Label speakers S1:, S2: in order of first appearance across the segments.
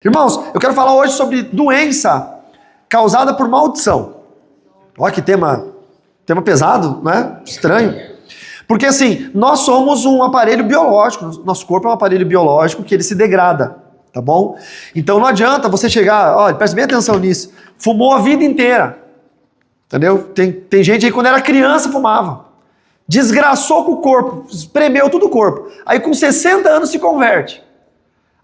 S1: Irmãos, eu quero falar hoje sobre doença causada por maldição. Olha que tema pesado, né? Estranho. Porque assim, nós somos um aparelho biológico, nosso corpo é um aparelho biológico que ele se degrada, tá bom? Então não adianta você chegar, olha, preste bem atenção nisso, fumou a vida inteira, entendeu? Tem gente aí quando era criança fumava, desgraçou com o corpo, espremeu todo o corpo, aí com 60 anos se converte.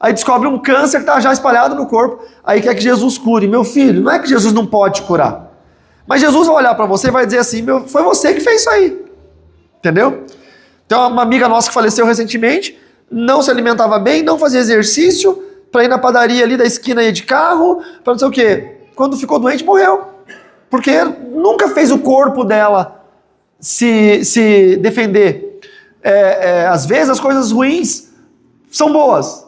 S1: Aí descobre um câncer que está já espalhado no corpo, aí quer que Jesus cure. Meu filho, não é que Jesus não pode te curar. Mas Jesus vai olhar para você e vai dizer assim, foi você que fez isso aí. Entendeu? Tem uma amiga nossa que faleceu recentemente, não se alimentava bem, não fazia exercício, para ir na padaria ali da esquina ia de carro, para não sei o quê. Quando ficou doente, morreu. Porque nunca fez o corpo dela se defender. Às vezes as coisas ruins são boas.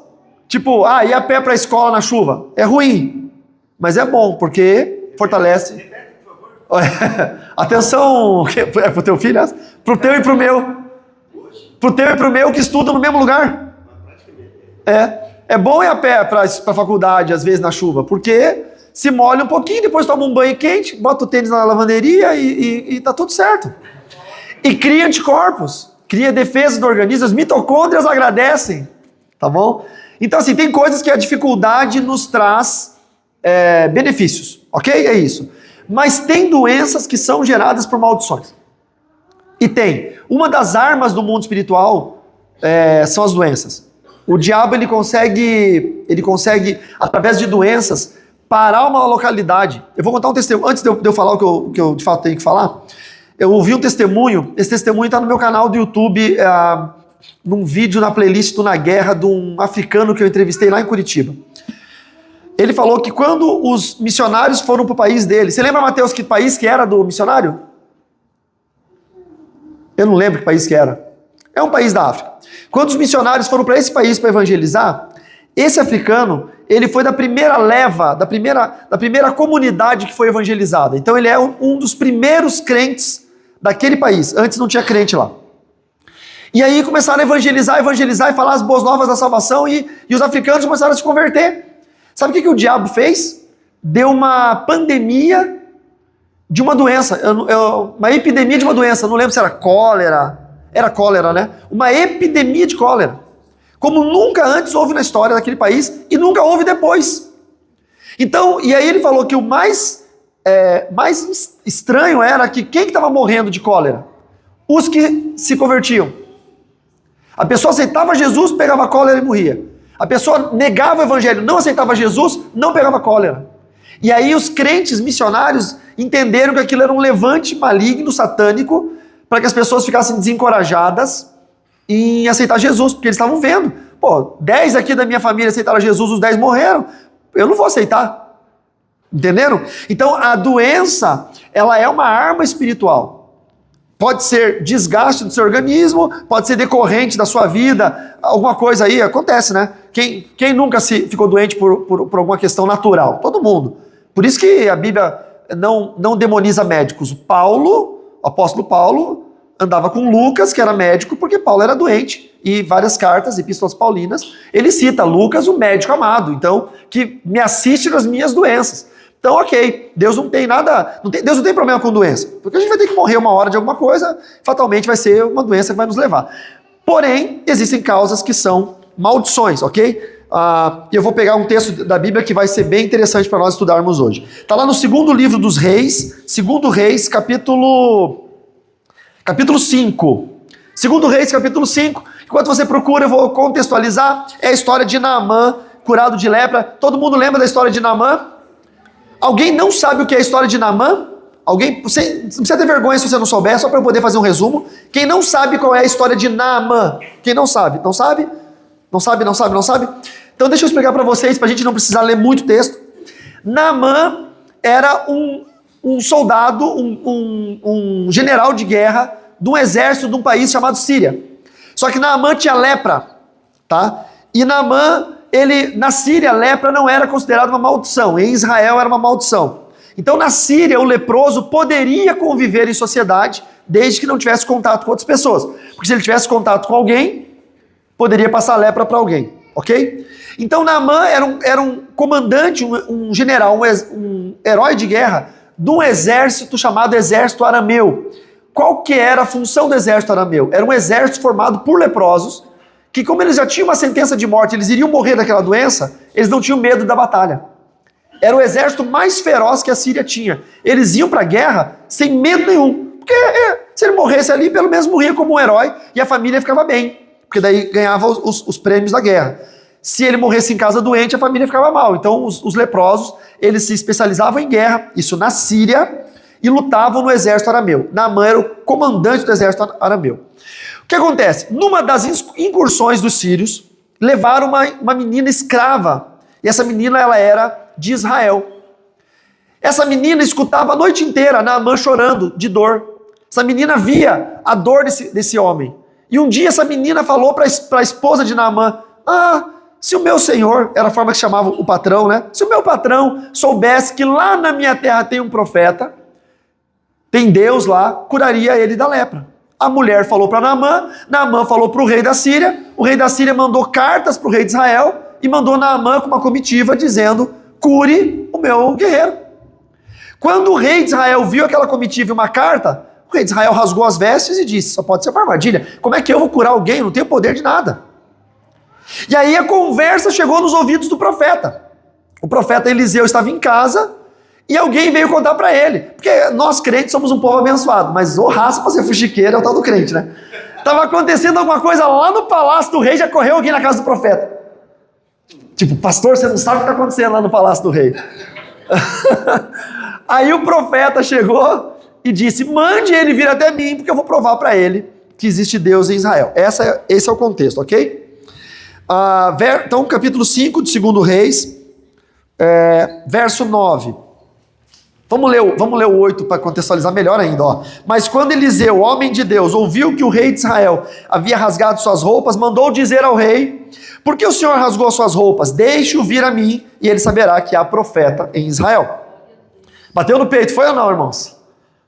S1: Tipo, ir a pé para a escola na chuva. É ruim, mas é bom, porque fortalece. Atenção, é pro teu filho? Pro teu e pro meu. Pro teu e pro meu que estudam no mesmo lugar. É bom ir a pé para a faculdade, às vezes na chuva, porque se molha um pouquinho, depois toma um banho quente, bota o tênis na lavanderia e tá tudo certo. E cria anticorpos, cria defesas do organismo, as mitocôndrias agradecem, tá bom? Então, assim, tem coisas que a dificuldade nos traz benefícios, ok? É isso. Mas tem doenças que são geradas por maldições. E tem. Uma das armas do mundo espiritual são as doenças. O diabo, ele consegue, através de doenças, parar uma localidade. Eu vou contar um testemunho. Antes de eu falar o que eu de fato tenho que falar, eu ouvi um testemunho. Esse testemunho está no meu canal do YouTube, num vídeo na playlist do Na Guerra, de um africano que eu entrevistei lá em Curitiba. Ele falou que quando os missionários foram para o país dele... Você lembra, Mateus, que país que era do missionário? Eu não lembro que país que era. É um país da África. Quando os missionários foram para esse país para evangelizar, esse africano, ele foi da primeira leva, da primeira comunidade que foi evangelizada. Então ele é um dos primeiros crentes daquele país. Antes não tinha crente lá. E aí começaram a evangelizar e falar as boas novas da salvação e os africanos começaram a se converter. Sabe o que o diabo fez? Deu uma pandemia de uma doença, uma epidemia de uma doença, não lembro se era cólera, né? Uma epidemia de cólera, como nunca antes houve na história daquele país e nunca houve depois. Então, e aí ele falou que o mais estranho era que quem estava morrendo de cólera? Os que se convertiam. A pessoa aceitava Jesus, pegava cólera e morria. A pessoa negava o evangelho, não aceitava Jesus, não pegava cólera. E aí os crentes missionários entenderam que aquilo era um levante maligno, satânico, para que as pessoas ficassem desencorajadas em aceitar Jesus, porque eles estavam vendo. 10 aqui da minha família aceitaram Jesus, os 10 morreram, eu não vou aceitar. Entenderam? Então a doença, ela é uma arma espiritual. Pode ser desgaste do seu organismo, pode ser decorrente da sua vida, alguma coisa aí, acontece, né? Quem nunca ficou doente por alguma questão natural? Todo mundo. Por isso que a Bíblia não demoniza médicos. O apóstolo Paulo, andava com Lucas, que era médico, porque Paulo era doente. E várias cartas, epístolas paulinas, ele cita Lucas, o médico amado, então, que me assiste nas minhas doenças. Então, ok, Deus não tem nada, Deus não tem problema com doença, porque a gente vai ter que morrer uma hora de alguma coisa, fatalmente vai ser uma doença que vai nos levar. Porém, existem causas que são maldições, ok? E eu vou pegar um texto da Bíblia que vai ser bem interessante para nós estudarmos hoje. Está lá no segundo livro dos Reis, segundo Reis, capítulo 5. Segundo Reis, capítulo 5. Enquanto você procura, eu vou contextualizar. É a história de Naamã, curado de lepra. Todo mundo lembra da história de Naamã? Alguém não sabe o que é a história de Naamã? Alguém? Você não precisa ter vergonha se você não souber, só para eu poder fazer um resumo. Quem não sabe qual é a história de Naamã? Quem não sabe? Não sabe? Não sabe? Então deixa eu explicar para vocês, para a gente não precisar ler muito texto. Naamã era um soldado, um general de guerra de um exército de um país chamado Síria. Só que Naamã tinha lepra, tá? E Naamã, na Síria, a lepra não era considerada uma maldição. Em Israel era uma maldição. Então, na Síria, o leproso poderia conviver em sociedade desde que não tivesse contato com outras pessoas. Porque se ele tivesse contato com alguém, poderia passar lepra para alguém, ok? Então Naamã era um comandante, um general, um herói de guerra de um exército chamado exército arameu. Qual que era a função do exército arameu? Era um exército formado por leprosos, que como eles já tinham uma sentença de morte, eles iriam morrer daquela doença, eles não tinham medo da batalha. Era o exército mais feroz que a Síria tinha. Eles iam para a guerra sem medo nenhum. Porque se ele morresse ali, pelo menos morria como um herói e a família ficava bem. Porque daí ganhava os prêmios da guerra. Se ele morresse em casa doente, a família ficava mal. Então os leprosos, eles se especializavam em guerra, isso na Síria, e lutavam no exército arameu. Naamã era o comandante do exército arameu. O que acontece? Numa das incursões dos sírios, levaram uma menina escrava. E essa menina, ela era de Israel. Essa menina escutava a noite inteira Naamã chorando de dor. Essa menina via a dor desse homem. E um dia essa menina falou para a esposa de Naamã: se o meu senhor, era a forma que chamava o patrão, né? Se o meu patrão soubesse que lá na minha terra tem um profeta, tem Deus lá, curaria ele da lepra. A mulher falou para Naamã, Naamã falou para o rei da Síria, o rei da Síria mandou cartas para o rei de Israel e mandou Naamã com uma comitiva dizendo: cure o meu guerreiro. Quando o rei de Israel viu aquela comitiva e uma carta, o rei de Israel rasgou as vestes e disse: só pode ser uma armadilha, como é que eu vou curar alguém? Eu não tenho poder de nada. E aí a conversa chegou nos ouvidos do profeta. O profeta Eliseu estava em casa e alguém veio contar para ele, porque nós crentes somos um povo abençoado, mas o raça para ser fuxiqueiro é o tal do crente, né? Estava acontecendo alguma coisa lá no palácio do rei, já correu alguém na casa do profeta. Tipo, pastor, você não sabe o que está acontecendo lá no palácio do rei. Aí o profeta chegou e disse: mande ele vir até mim, porque eu vou provar para ele que existe Deus em Israel. Esse é o contexto, ok? Então, capítulo 5 de 2 Reis, verso 9. Vamos ler o 8 para contextualizar melhor ainda. Ó. Mas quando Eliseu, homem de Deus, ouviu que o rei de Israel havia rasgado suas roupas, mandou dizer ao rei: por que o Senhor rasgou suas roupas? Deixe-o vir a mim, e ele saberá que há profeta em Israel. Bateu no peito, foi ou não, irmãos?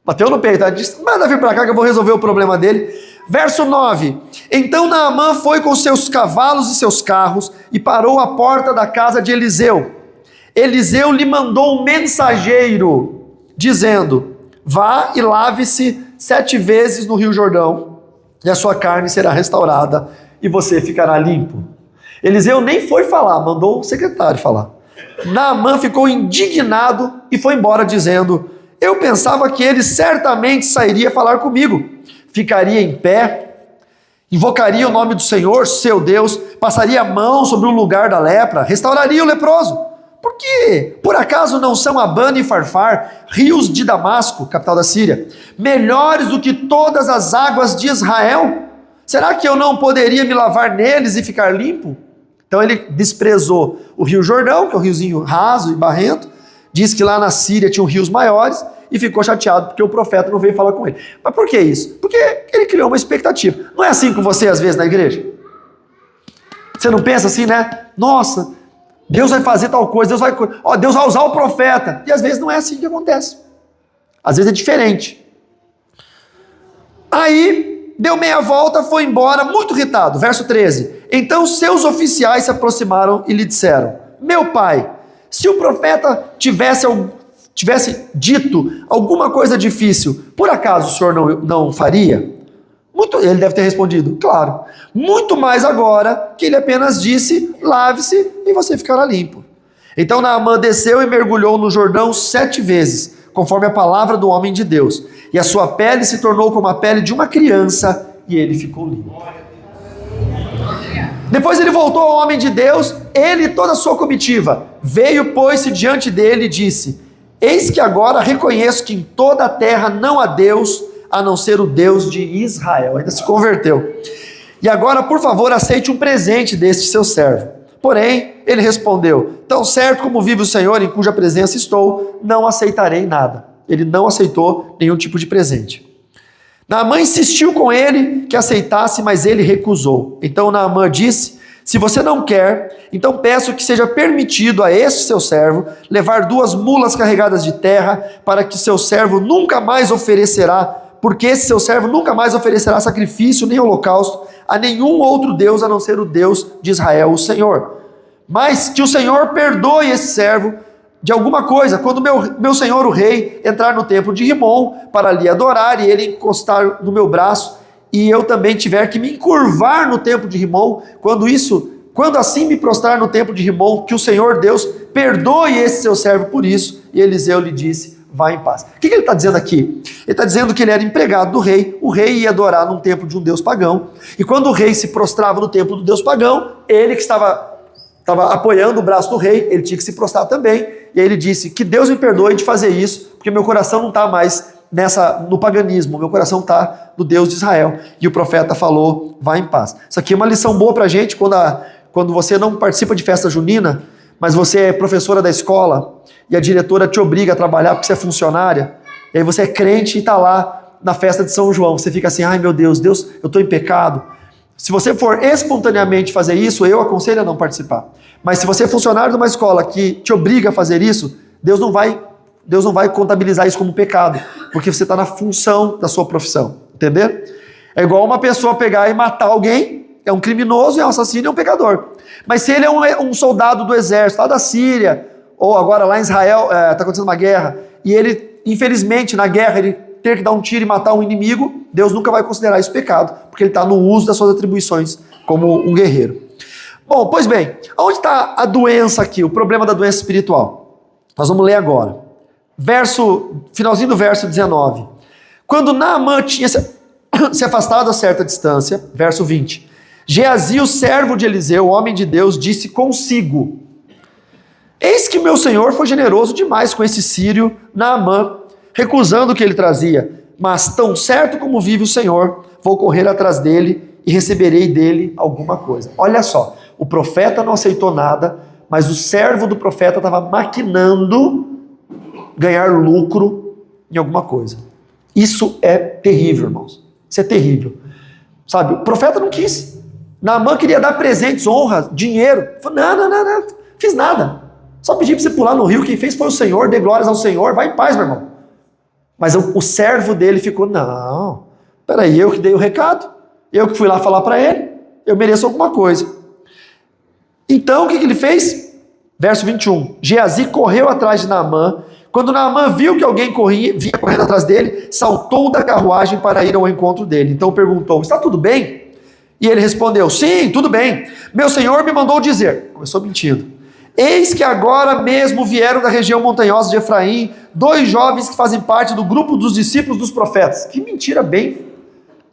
S1: Bateu no peito. Disse: manda vir para cá que eu vou resolver o problema dele. Verso 9. Então Naamã foi com seus cavalos e seus carros e parou à porta da casa de Eliseu. Eliseu lhe mandou um mensageiro, dizendo: vá e lave-se 7 vezes no Rio Jordão, e a sua carne será restaurada, e você ficará limpo. Eliseu nem foi falar, mandou o secretário falar. Naamã ficou indignado e foi embora, dizendo: eu pensava que ele certamente sairia falar comigo, ficaria em pé, invocaria o nome do Senhor, seu Deus, passaria a mão sobre o lugar da lepra, restauraria o leproso. Por quê? Por acaso não são Abana e Farfar, rios de Damasco, capital da Síria, melhores do que todas as águas de Israel? Será que eu não poderia me lavar neles e ficar limpo? Então ele desprezou o Rio Jordão, que é um riozinho raso e barrento, disse que lá na Síria tinham rios maiores e ficou chateado porque o profeta não veio falar com ele. Mas por que isso? Porque ele criou uma expectativa. Não é assim com você às vezes na igreja? Você não pensa assim, né? Nossa, Deus vai fazer tal coisa, Deus vai usar o profeta. E às vezes não é assim que acontece. Às vezes é diferente. Aí, deu meia volta, foi embora, muito irritado. Verso 13. Então seus oficiais se aproximaram e lhe disseram: meu pai, se o profeta tivesse dito alguma coisa difícil, por acaso o senhor não faria? Ele deve ter respondido: claro. Muito mais agora que ele apenas disse: lave-se e você ficará limpo. Então Naamã desceu e mergulhou no Jordão 7 vezes, conforme a palavra do homem de Deus. E a sua pele se tornou como a pele de uma criança e ele ficou limpo. Depois ele voltou ao homem de Deus, ele e toda a sua comitiva. Veio, pôs-se diante dele e disse: eis que agora reconheço que em toda a terra não há Deus, a não ser o Deus de Israel. Ainda se converteu. E agora, por favor, aceite um presente deste seu servo. Porém, ele respondeu: tão certo como vive o Senhor, em cuja presença estou, não aceitarei nada. Ele não aceitou nenhum tipo de presente. Naamã insistiu com ele que aceitasse, mas ele recusou. Então Naamã disse: se você não quer, então peço que seja permitido a este seu servo levar 2 mulas carregadas de terra, para que seu servo nunca mais oferecerá, porque esse seu servo nunca mais oferecerá sacrifício nem holocausto a nenhum outro Deus, a não ser o Deus de Israel, o Senhor. mas que o Senhor perdoe esse servo de alguma coisa, quando meu senhor o rei entrar no templo de Rimom para lhe adorar e ele encostar no meu braço e eu também tiver que me encurvar no templo de Rimom, quando assim me prostrar no templo de Rimom, que o Senhor Deus perdoe esse seu servo por isso. E Eliseu lhe disse, vá em paz. O que ele está dizendo aqui? Ele está dizendo que ele era empregado do rei, o rei ia adorar num templo de um deus pagão, e quando o rei se prostrava no templo do deus pagão, ele que estava apoiando o braço do rei, ele tinha que se prostrar também, e aí ele disse, que Deus me perdoe de fazer isso, porque meu coração não está mais no paganismo, meu coração está no Deus de Israel. E o profeta falou, vá em paz. Isso aqui é uma lição boa para a gente, quando você não participa de festa junina, mas você é professora da escola, e a diretora te obriga a trabalhar porque você é funcionária, e aí você é crente e está lá na festa de São João, você fica assim, ai meu Deus, eu estou em pecado. Se você for espontaneamente fazer isso, eu aconselho a não participar. Mas se você é funcionário de uma escola que te obriga a fazer isso, Deus não vai contabilizar isso como pecado, porque você está na função da sua profissão, entendeu? É igual uma pessoa pegar e matar alguém, é um criminoso, é um assassino, é um pecador. Mas se ele é um soldado do exército, lá da Síria, ou agora lá em Israel, está acontecendo uma guerra, e ele, infelizmente, na guerra, ele ter que dar um tiro e matar um inimigo, Deus nunca vai considerar isso pecado, porque ele está no uso das suas atribuições como um guerreiro. Bom, pois bem, onde está a doença aqui, o problema da doença espiritual? Nós vamos ler agora. Finalzinho do verso 19. Quando Naamã tinha se afastado a certa distância, verso 20, Geazi, o servo de Eliseu, o homem de Deus, disse consigo, eis que meu senhor foi generoso demais com esse sírio Naamã, recusando o que ele trazia, mas tão certo como vive o Senhor, vou correr atrás dele e receberei dele alguma coisa. Olha só, o profeta não aceitou nada, mas o servo do profeta estava maquinando ganhar lucro em alguma coisa. Isso é terrível, irmãos. Isso é terrível. Sabe, o profeta não quis. Naamã queria dar presentes, honra, dinheiro. Falou, não, fiz nada. Só pedi para você pular no rio, quem fez foi o Senhor, dê glórias ao Senhor, vai em paz, meu irmão. Mas o servo dele ficou, não, peraí, eu que dei o recado, eu que fui lá falar para ele, eu mereço alguma coisa. Então, o que ele fez? Verso 21, Geazi correu atrás de Naamã, quando Naamã viu que alguém vinha correndo atrás dele, saltou da carruagem para ir ao encontro dele. Então perguntou, está tudo bem? E ele respondeu, sim, tudo bem, meu senhor me mandou dizer, começou mentindo, eis que agora mesmo vieram da região montanhosa de Efraim 2 jovens que fazem parte do grupo dos discípulos dos profetas. Que mentira bem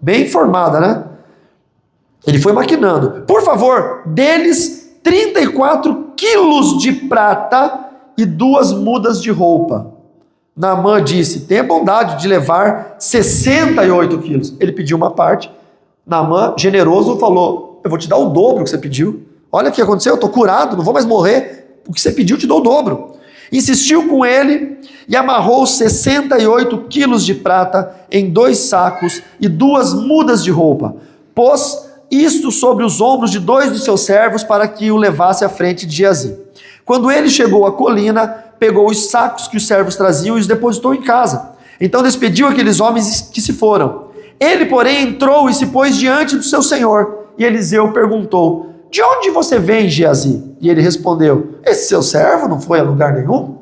S1: informada, né? Ele foi maquinando. Por favor, deles 34 quilos de prata e 2 mudas de roupa. Naamã disse, tenha bondade de levar 68 quilos. Ele pediu uma parte. Naamã, generoso, falou, eu vou te dar o dobro que você pediu. Olha o que aconteceu, eu estou curado, não vou mais morrer. O que você pediu, eu te dou o dobro. Insistiu com ele e amarrou 68 quilos de prata em 2 sacos e 2 mudas de roupa. Pôs isto sobre os ombros de 2 dos seus servos para que o levasse à frente de Geazi. Quando ele chegou à colina, pegou os sacos que os servos traziam e os depositou em casa. Então despediu aqueles homens que se foram. Ele, porém, entrou e se pôs diante do seu senhor. E Eliseu perguntou, de onde você vem, Geazi? E ele respondeu, esse seu servo não foi a lugar nenhum?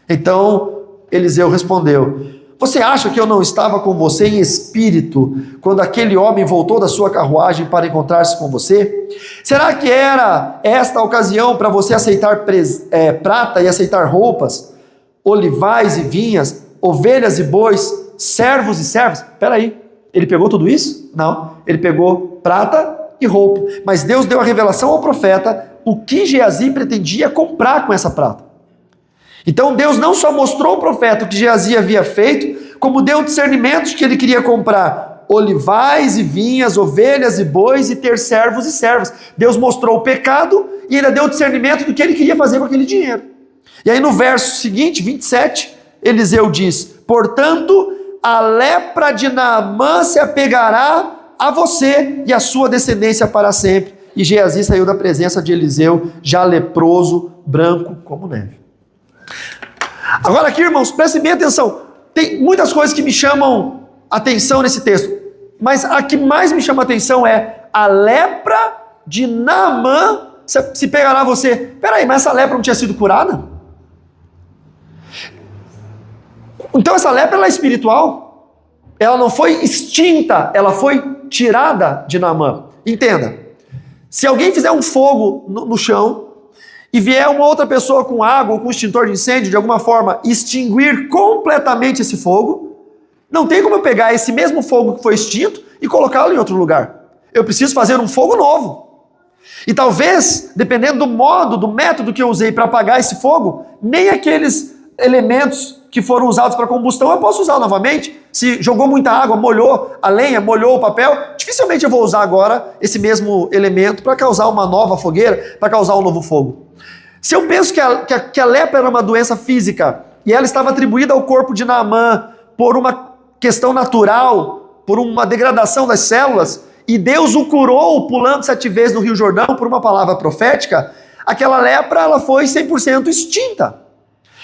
S1: Então Eliseu respondeu, você acha que eu não estava com você em espírito quando aquele homem voltou da sua carruagem para encontrar-se com você? Será que era esta a ocasião para você aceitar prata e aceitar roupas, olivais e vinhas, ovelhas e bois, servos e servas? Espera aí, ele pegou tudo isso? Não, ele pegou prata e roupa, mas Deus deu a revelação ao profeta o que Geazi pretendia comprar com essa prata. Então Deus não só mostrou ao profeta o que Geazi havia feito, como deu o discernimento de que ele queria comprar olivais e vinhas, ovelhas e bois e ter servos e servas. Deus mostrou o pecado e ainda deu o discernimento do que ele queria fazer com aquele dinheiro. E aí no verso seguinte, 27, Eliseu diz, portanto, a lepra de Naamã se apegará a você e a sua descendência para sempre. E Geazi saiu da presença de Eliseu, já leproso, branco como neve. Agora aqui, irmãos, prestem bem atenção. Tem muitas coisas que me chamam atenção nesse texto, mas a que mais me chama atenção é a lepra de Naamã se pegará você. Peraí, mas essa lepra não tinha sido curada? Então essa lepra ela é espiritual. Ela não foi extinta, ela foi tirada de Naamã. Entenda, se alguém fizer um fogo no chão e vier uma outra pessoa com água ou com extintor de incêndio, de alguma forma, extinguir completamente esse fogo, não tem como eu pegar esse mesmo fogo que foi extinto e colocá-lo em outro lugar. Eu preciso fazer um fogo novo. E talvez, dependendo do modo, do método que eu usei para apagar esse fogo, nem aqueles elementos que foram usados para combustão eu posso usar novamente. Se jogou muita água, molhou a lenha, molhou o papel, dificilmente eu vou usar agora esse mesmo elemento para causar uma nova fogueira, para causar um novo fogo. Se eu penso que a lepra era uma doença física e ela estava atribuída ao corpo de Naamã por uma questão natural, por uma degradação das células, e Deus o curou pulando 7 vezes no Rio Jordão por uma palavra profética, aquela lepra ela foi 100% extinta.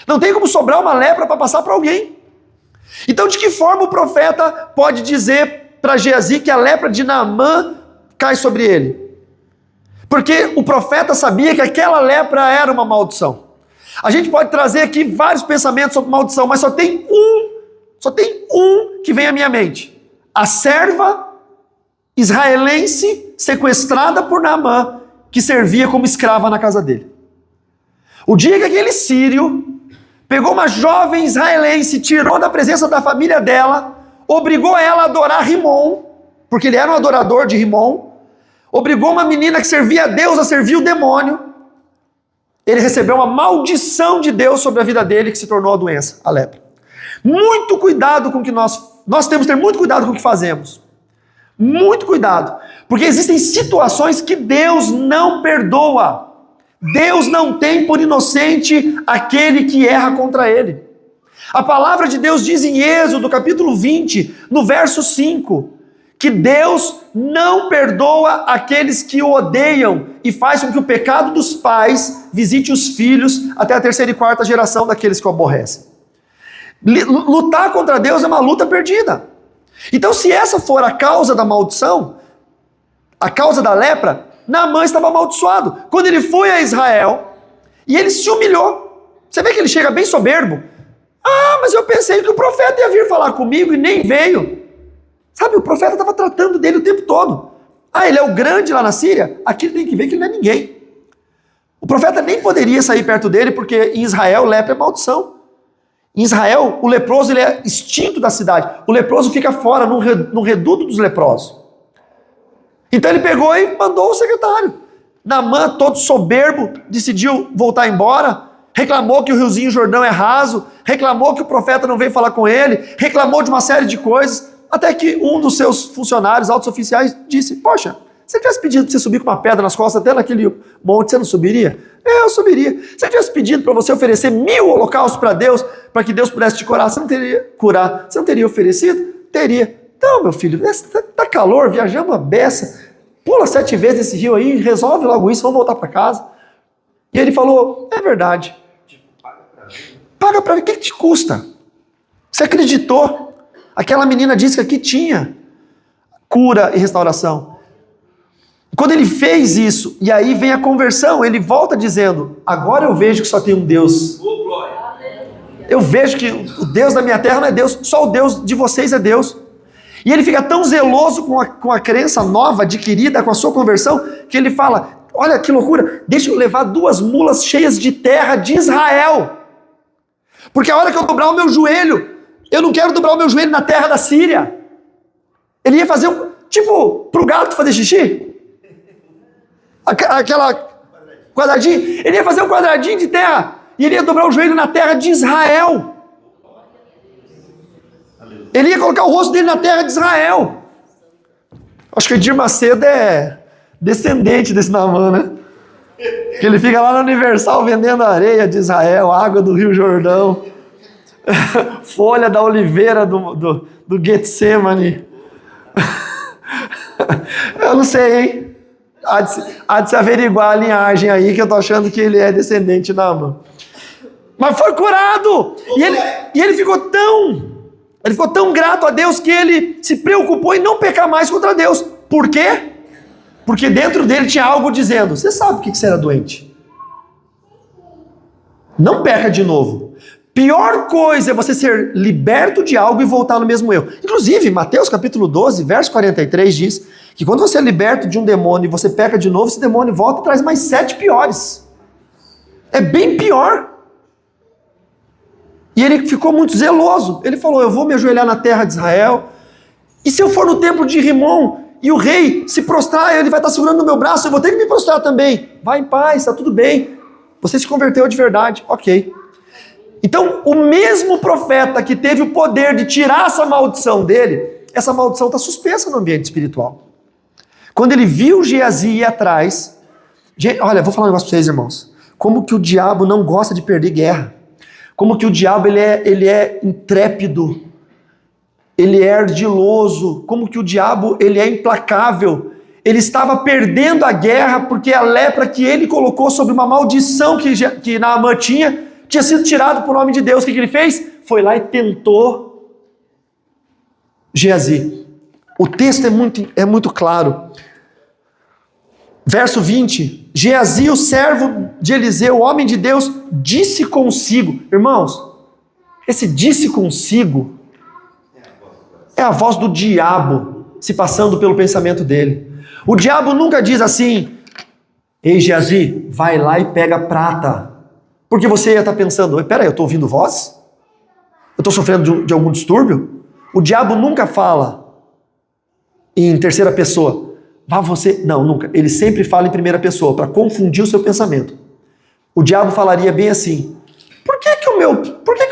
S1: Não tem como sobrar uma lepra para passar para alguém. Então de que forma o profeta pode dizer para Geazi que a lepra de Naamã cai sobre ele? Porque o profeta sabia que aquela lepra era uma maldição. A gente pode trazer aqui vários pensamentos sobre maldição, mas só tem um que vem à minha mente. A serva israelense sequestrada por Naamã, que servia como escrava na casa dele. O dia que aquele sírio pegou uma jovem israelense, tirou da presença da família dela, obrigou ela a adorar Rimon, porque ele era um adorador de Rimon, obrigou uma menina que servia a Deus a servir o demônio, ele recebeu uma maldição de Deus sobre a vida dele, que se tornou a doença, a lepra. Muito cuidado com o que nós temos que ter muito cuidado com o que fazemos. Muito cuidado, porque existem situações que Deus não perdoa. Deus não tem por inocente aquele que erra contra ele. A palavra de Deus diz em Êxodo, capítulo 20, no verso 5, que Deus não perdoa aqueles que o odeiam e faz com que o pecado dos pais visite os filhos até a 3ª e 4ª geração daqueles que o aborrecem. Lutar contra Deus é uma luta perdida. Então, se essa for a causa da maldição, a causa da lepra, Naamã estava amaldiçoado. Quando ele foi a Israel e ele se humilhou, você vê que ele chega bem soberbo. Ah, mas eu pensei que o profeta ia vir falar comigo e nem veio. Sabe, o profeta estava tratando dele o tempo todo. Ah, ele é o grande lá na Síria? Aqui ele tem que ver que ele não é ninguém. O profeta nem poderia sair perto dele, porque em Israel lepra é maldição. Em Israel, o leproso ele é extinto da cidade. O leproso fica fora, no reduto dos leprosos. Então ele pegou e mandou o secretário. Naamã, todo soberbo, decidiu voltar embora, reclamou que o riozinho Jordão é raso, reclamou que o profeta não veio falar com ele, reclamou de uma série de coisas, até que um dos seus funcionários, altos oficiais, disse: poxa, se ele tivesse pedido para você subir com uma pedra nas costas até naquele monte, você não subiria? Eu subiria. Se ele tivesse pedido para você oferecer 1000 holocaustos para Deus, para que Deus pudesse te curar, você não teria oferecido? Teria. Então, meu filho, tá calor, viajamos a beça, pula 7 vezes esse rio aí, resolve logo isso, vamos voltar para casa. E ele falou: é verdade. Paga para mim, o que te custa? Você acreditou? Aquela menina disse que aqui tinha cura e restauração. Quando ele fez isso, e aí vem a conversão, ele volta dizendo: agora eu vejo que só tem um Deus. Eu vejo que o Deus da minha terra não é Deus, só o Deus de vocês é Deus. E ele fica tão zeloso com a crença nova, adquirida, com a sua conversão, que ele fala: olha que loucura, deixa eu levar 2 mulas cheias de terra de Israel. Porque a hora que eu dobrar o meu joelho, eu não quero dobrar o meu joelho na terra da Síria. Ele ia fazer tipo, pro gato fazer xixi. Aquela quadradinho. Ele ia fazer um quadradinho de terra e ele ia dobrar o joelho na terra de Israel. Ele ia colocar o rosto dele na terra de Israel. Acho que o Edir Macedo é descendente desse Naamã, né? Que ele fica lá na Universal vendendo areia de Israel, água do Rio Jordão, folha da oliveira do Getsemane. Eu não sei, hein? Há de se averiguar a linhagem aí, que eu tô achando que ele é descendente de Naamã. Mas foi curado! E ele ficou tão grato a Deus que ele se preocupou em não pecar mais contra Deus. Por quê? Porque dentro dele tinha algo dizendo, você sabe por que você era doente. Não peca de novo. Pior coisa é você ser liberto de algo e voltar no mesmo erro. Inclusive, Mateus capítulo 12, verso 43 diz que quando você é liberto de um demônio e você peca de novo, esse demônio volta e traz mais 7 piores. É bem pior. E ele ficou muito zeloso. Ele falou, eu vou me ajoelhar na terra de Israel. E se eu for no templo de Rimon e o rei se prostrar, ele vai estar segurando no meu braço, eu vou ter que me prostrar também. Vai em paz, está tudo bem. Você se converteu de verdade. Ok. Então, o mesmo profeta que teve o poder de tirar essa maldição dele, essa maldição está suspensa no ambiente espiritual. Quando ele viu Geazi ir atrás, olha, vou falar um negócio para vocês, irmãos. Como que o diabo não gosta de perder guerra? Como que o diabo ele é intrépido, ele é ardiloso, como que o diabo ele é implacável. Ele estava perdendo a guerra porque a lepra que ele colocou sobre uma maldição que Naamã tinha sido tirado por nome de Deus. O que ele fez? Foi lá e tentou Geazi. O texto é muito claro. Verso 20, Geazi, o servo de Eliseu, o homem de Deus, disse consigo. Irmãos, esse disse consigo é a voz do diabo se passando pelo pensamento dele. O diabo nunca diz assim, ei Geazi, vai lá e pega prata. Porque você ia estar pensando, peraí, eu estou ouvindo voz? Eu estou sofrendo de algum distúrbio? O diabo nunca fala em terceira pessoa. Vá você... Não, nunca. Ele sempre fala em primeira pessoa, para confundir o seu pensamento. O diabo falaria bem assim, por que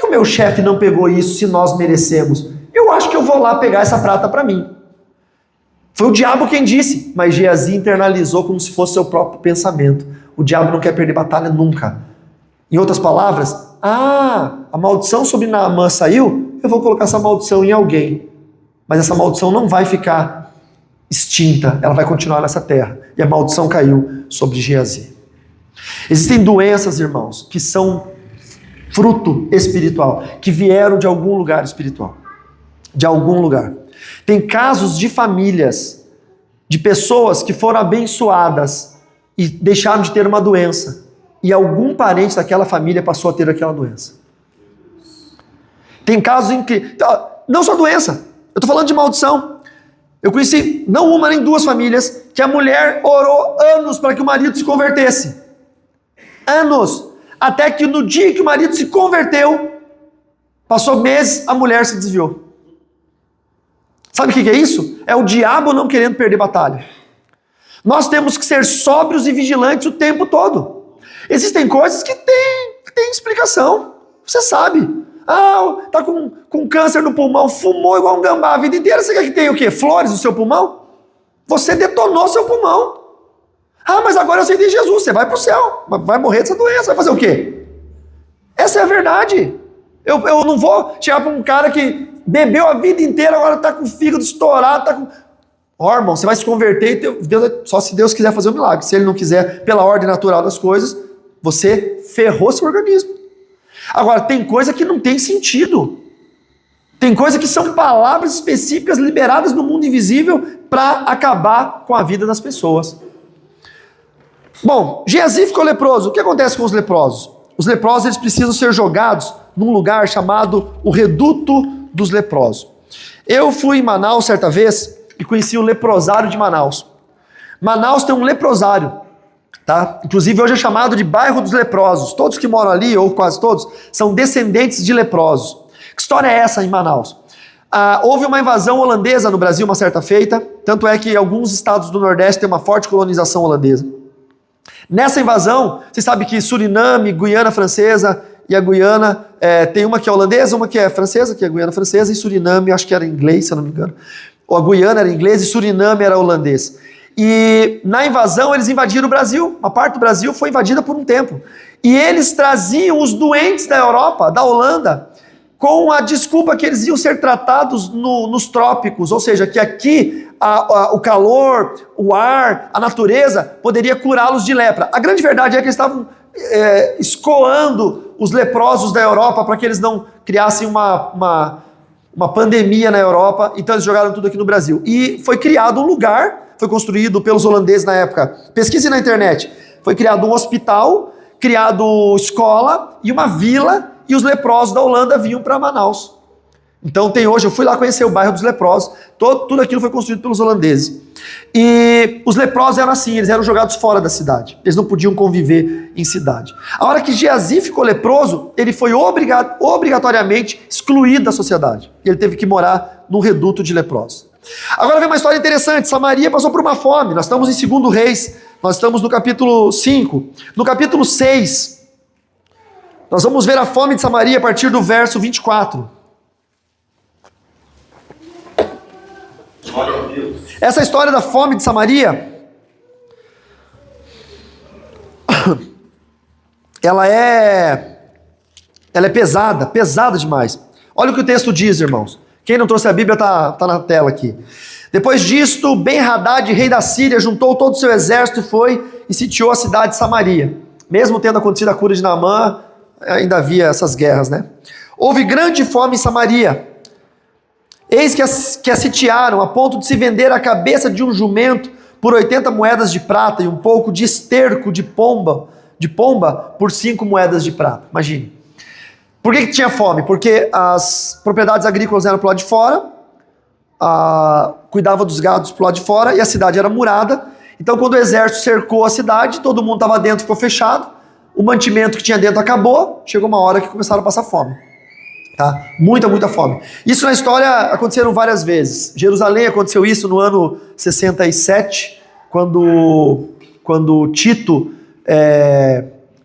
S1: o meu chefe não pegou isso se nós merecemos? Eu acho que eu vou lá pegar essa prata para mim. Foi o diabo quem disse, mas Geazi internalizou como se fosse seu próprio pensamento. O diabo não quer perder batalha nunca. Em outras palavras, a maldição sobre Naamã saiu, eu vou colocar essa maldição em alguém. Mas essa maldição não vai ficar extinta, ela vai continuar nessa terra. E a maldição caiu sobre Geazi. Existem doenças, irmãos, que são fruto espiritual, que vieram de algum lugar espiritual. De algum lugar. Tem casos de famílias, de pessoas que foram abençoadas e deixaram de ter uma doença. E algum parente daquela família passou a ter aquela doença. Tem casos em que... Não só doença, eu estou falando de maldição. Eu conheci não uma nem duas famílias que a mulher orou anos para que o marido se convertesse. Anos. Até que no dia que o marido se converteu, passou meses, a mulher se desviou. Sabe o que é isso? É o diabo não querendo perder batalha. Nós temos que ser sóbrios e vigilantes o tempo todo. Existem coisas que tem explicação. Você sabe. Tá com câncer no pulmão, fumou igual um gambá a vida inteira. Você quer que tenha o quê? Flores no seu pulmão? Você detonou seu pulmão. Mas agora eu aceitei Jesus. Você vai para o céu. Vai morrer dessa doença. Vai fazer o quê? Essa é a verdade. Eu não vou chegar para um cara que bebeu a vida inteira, agora está com o fígado estourado. Irmão, você vai se converter e só se Deus quiser fazer um milagre. Se Ele não quiser, pela ordem natural das coisas, você ferrou seu organismo. Agora, tem coisa que não tem sentido. Tem coisa que são palavras específicas liberadas no mundo invisível para acabar com a vida das pessoas. Bom, Geazi ficou leproso. O que acontece com os leprosos? Os leprosos eles precisam ser jogados num lugar chamado o Reduto dos Leprosos. Eu fui em Manaus certa vez e conheci o leprosário de Manaus. Manaus tem um leprosário, tá? Inclusive hoje é chamado de bairro dos leprosos. Todos que moram ali, ou quase todos, são descendentes de leprosos. Que história é essa em Manaus? Houve uma invasão holandesa no Brasil uma certa feita, tanto é que alguns estados do Nordeste têm uma forte colonização holandesa. Nessa invasão, você sabe que Suriname, Guiana Francesa e a Guiana, tem uma que é holandesa, uma que é francesa, que é a Guiana Francesa, e Suriname, acho que era inglês, se eu não me engano. Ou a Guiana era inglês e Suriname era holandês. E na invasão eles invadiram o Brasil, uma parte do Brasil foi invadida por um tempo. E eles traziam os doentes da Europa, da Holanda, com a desculpa que eles iam ser tratados nos trópicos, ou seja, que aqui o calor, o ar, a natureza poderia curá-los de lepra. A grande verdade é que eles estavam escoando os leprosos da Europa para que eles não criassem uma pandemia na Europa, então eles jogaram tudo aqui no Brasil. E foi criado um lugar foi construído pelos holandeses na época. Pesquise na internet. Foi criado um hospital, criado escola e uma vila, e os leprosos da Holanda vinham para Manaus. Então tem hoje, eu fui lá conhecer o bairro dos leprosos, tudo aquilo foi construído pelos holandeses. E os leprosos eram assim, eles eram jogados fora da cidade, eles não podiam conviver em cidade. A hora que Geazi ficou leproso, ele foi obrigatoriamente excluído da sociedade. E ele teve que morar num reduto de leprosos. Agora vem uma história interessante, Samaria passou por uma fome, nós estamos em 2 Reis, nós estamos no capítulo 5. No capítulo 6, nós vamos ver a fome de Samaria a partir do verso 24. Essa história da fome de Samaria, ela é pesada demais. Olha o que o texto diz, irmãos. Quem não trouxe a Bíblia está na tela aqui. Depois disto, Ben-Hadad, rei da Síria, juntou todo o seu exército e foi e sitiou a cidade de Samaria. Mesmo tendo acontecido a cura de Naamã, ainda havia essas guerras, né? Houve grande fome em Samaria. Eis que a sitiaram, a ponto de se vender a cabeça de um jumento por 80 moedas de prata e um pouco de esterco de pomba por 5 moedas de prata. Imagine. Por que tinha fome? Porque as propriedades agrícolas eram pro lado de fora, cuidava dos gados pro lado de fora e a cidade era murada. Então quando o exército cercou a cidade, todo mundo estava dentro, ficou fechado, o mantimento que tinha dentro acabou, chegou uma hora que começaram a passar fome. Tá? Muita fome. Isso na história aconteceram várias vezes. Jerusalém aconteceu isso no ano 67, quando Tito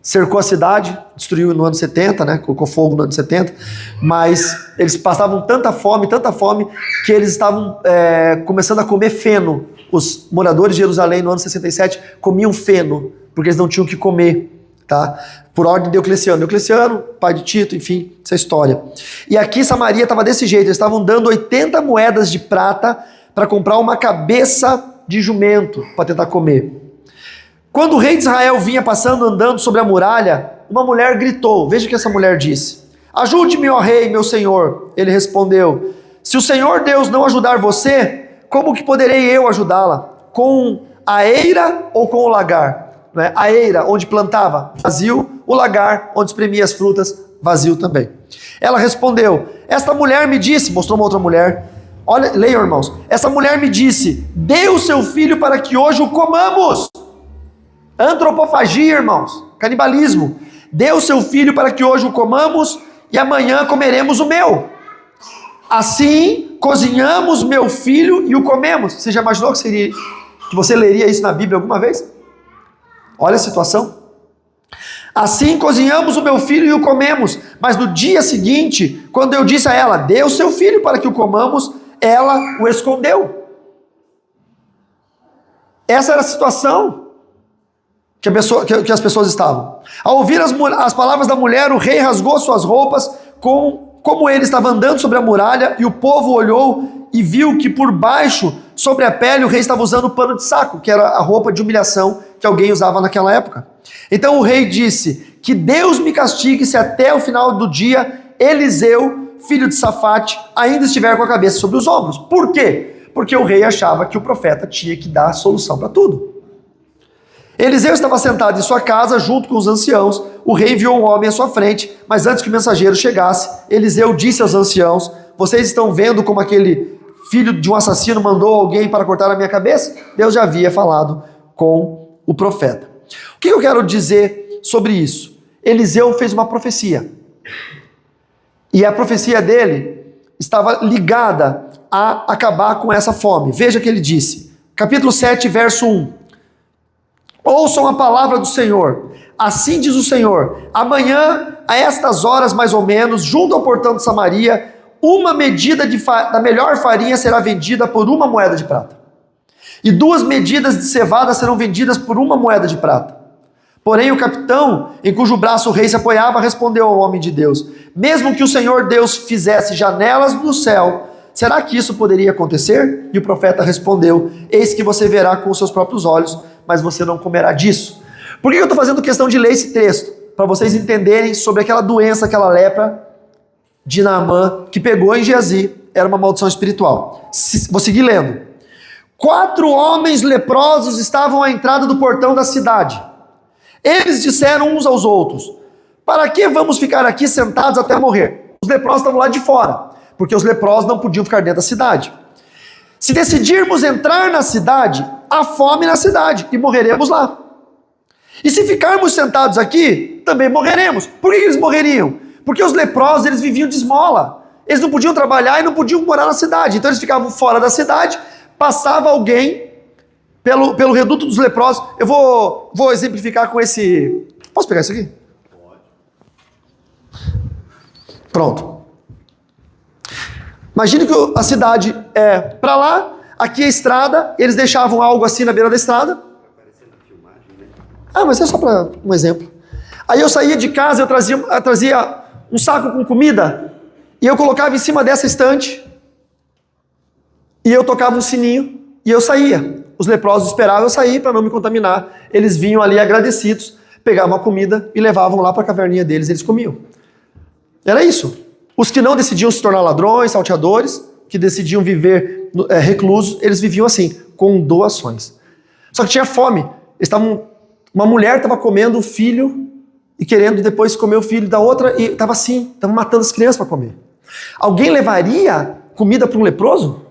S1: cercou a cidade, destruiu no ano 70, né? Colocou fogo no ano 70, mas eles passavam tanta fome, que eles estavam começando a comer feno. Os moradores de Jerusalém no ano 67 comiam feno, porque eles não tinham o que comer. Tá? Por ordem de Diocleciano, pai de Tito, enfim, essa história. E aqui Samaria estava desse jeito, eles estavam dando 80 moedas de prata para comprar uma cabeça de jumento para tentar comer. Quando o rei de Israel vinha passando, andando sobre a muralha, uma mulher gritou, veja o que essa mulher disse: ajude-me, ó rei, meu senhor. Ele respondeu: se o Senhor Deus não ajudar você, como que poderei eu ajudá-la? Com a eira ou com o lagar? A eira, onde plantava, vazio; o lagar, onde espremia as frutas, vazio também. Ela respondeu: esta mulher me disse, mostrou uma outra mulher, olha, leiam, irmãos, essa mulher me disse, dê o seu filho para que hoje o comamos. Antropofagia, irmãos, canibalismo. Dê o seu filho para que hoje o comamos e amanhã comeremos o meu. Assim, cozinhamos meu filho e o comemos. Você já imaginou que você leria isso na Bíblia alguma vez? Olha a situação. Assim cozinhamos o meu filho e o comemos. Mas no dia seguinte, quando eu disse a ela, dê o seu filho para que o comamos, ela o escondeu. Essa era a situação que as pessoas estavam. Ao ouvir as palavras da mulher, o rei rasgou suas roupas, como ele estava andando sobre a muralha, e o povo olhou e viu que por baixo, sobre a pele, o rei estava usando pano de saco, que era a roupa de humilhação que alguém usava naquela época. Então o rei disse, que Deus me castigue se até o final do dia Eliseu, filho de Safate, ainda estiver com a cabeça sobre os ombros. Por quê? Porque o rei achava que o profeta tinha que dar a solução para tudo. Eliseu estava sentado em sua casa junto com os anciãos. O rei enviou um homem à sua frente, mas antes que o mensageiro chegasse, Eliseu disse aos anciãos, vocês estão vendo como aquele filho de um assassino mandou alguém para cortar a minha cabeça? Deus já havia falado com o profeta. O que eu quero dizer sobre isso? Eliseu fez uma profecia. E a profecia dele estava ligada a acabar com essa fome. Veja o que ele disse. Capítulo 7, verso 1. Ouçam a palavra do Senhor. Assim diz o Senhor, amanhã, a estas horas mais ou menos, junto ao portão de Samaria, uma medida da melhor farinha será vendida por 1 moeda de prata. E 2 medidas de cevada serão vendidas por 1 moeda de prata. Porém, o capitão, em cujo braço o rei se apoiava, respondeu ao homem de Deus, mesmo que o Senhor Deus fizesse janelas no céu, será que isso poderia acontecer? E o profeta respondeu, eis que você verá com os seus próprios olhos, mas você não comerá disso. Por que eu estou fazendo questão de ler esse texto? Para vocês entenderem sobre aquela doença, aquela lepra de Naamã, que pegou em Geazi, era uma maldição espiritual. Vou seguir lendo. 4 homens leprosos estavam à entrada do portão da cidade. Eles disseram uns aos outros: para que vamos ficar aqui sentados até morrer? Os leprosos estavam lá de fora, porque os leprosos não podiam ficar dentro da cidade. Se decidirmos entrar na cidade, há fome na cidade e morreremos lá. E se ficarmos sentados aqui, também morreremos. Por que eles morreriam? Porque os leprosos, eles viviam de esmola. Eles não podiam trabalhar e não podiam morar na cidade. Então eles ficavam fora da cidade, passava alguém pelo reduto dos leprosos. Eu vou exemplificar com esse... Posso pegar isso aqui? Pode. Pronto. Imagine que a cidade é para lá, aqui é a estrada, eles deixavam algo assim na beira da estrada. Ah, mas é só para um exemplo. Aí eu saía de casa, eu trazia um saco com comida e eu colocava em cima dessa estante e eu tocava um sininho e eu saía. Os leprosos esperavam eu sair para não me contaminar. Eles vinham ali agradecidos, pegavam a comida e levavam lá para a caverninha deles, eles comiam. Era isso. Os que não decidiam se tornar ladrões, salteadores, que decidiam viver reclusos, eles viviam assim, com doações. Só que tinha fome. Uma mulher estava comendo o filho e querendo depois comer o filho da outra e estava assim, estava matando as crianças para comer. Alguém levaria comida para um leproso?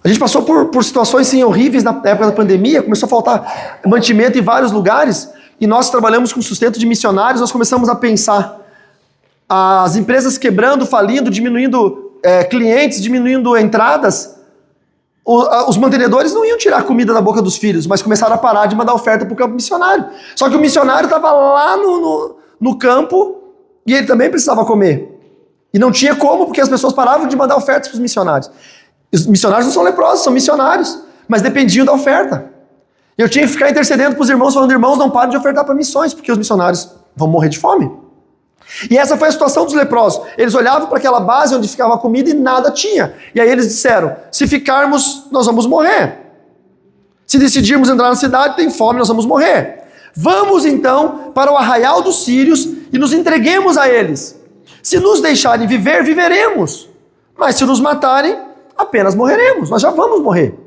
S1: A gente passou por situações assim, horríveis na época da pandemia, começou a faltar mantimento em vários lugares e nós trabalhamos com sustento de missionários, nós começamos a pensar as empresas quebrando, falindo, diminuindo clientes, diminuindo entradas. Os mantenedores não iam tirar a comida da boca dos filhos, mas começaram a parar de mandar oferta para o campo missionário. Só que o missionário estava lá no campo e ele também precisava comer. E não tinha como, porque as pessoas paravam de mandar ofertas para os missionários. Os missionários não são leprosos, são missionários, mas dependiam da oferta. Eu tinha que ficar intercedendo para os irmãos, falando: irmãos, não parem de ofertar para missões, porque os missionários vão morrer de fome. E essa foi a situação dos leprosos. Eles olhavam para aquela base onde ficava a comida e nada tinha. E aí eles disseram: se ficarmos, nós vamos morrer. Se decidirmos entrar na cidade, tem fome, nós vamos morrer. Vamos então para o arraial dos sírios e nos entreguemos a eles. Se nos deixarem viver, viveremos. Mas se nos matarem, apenas morreremos. Nós já vamos morrer.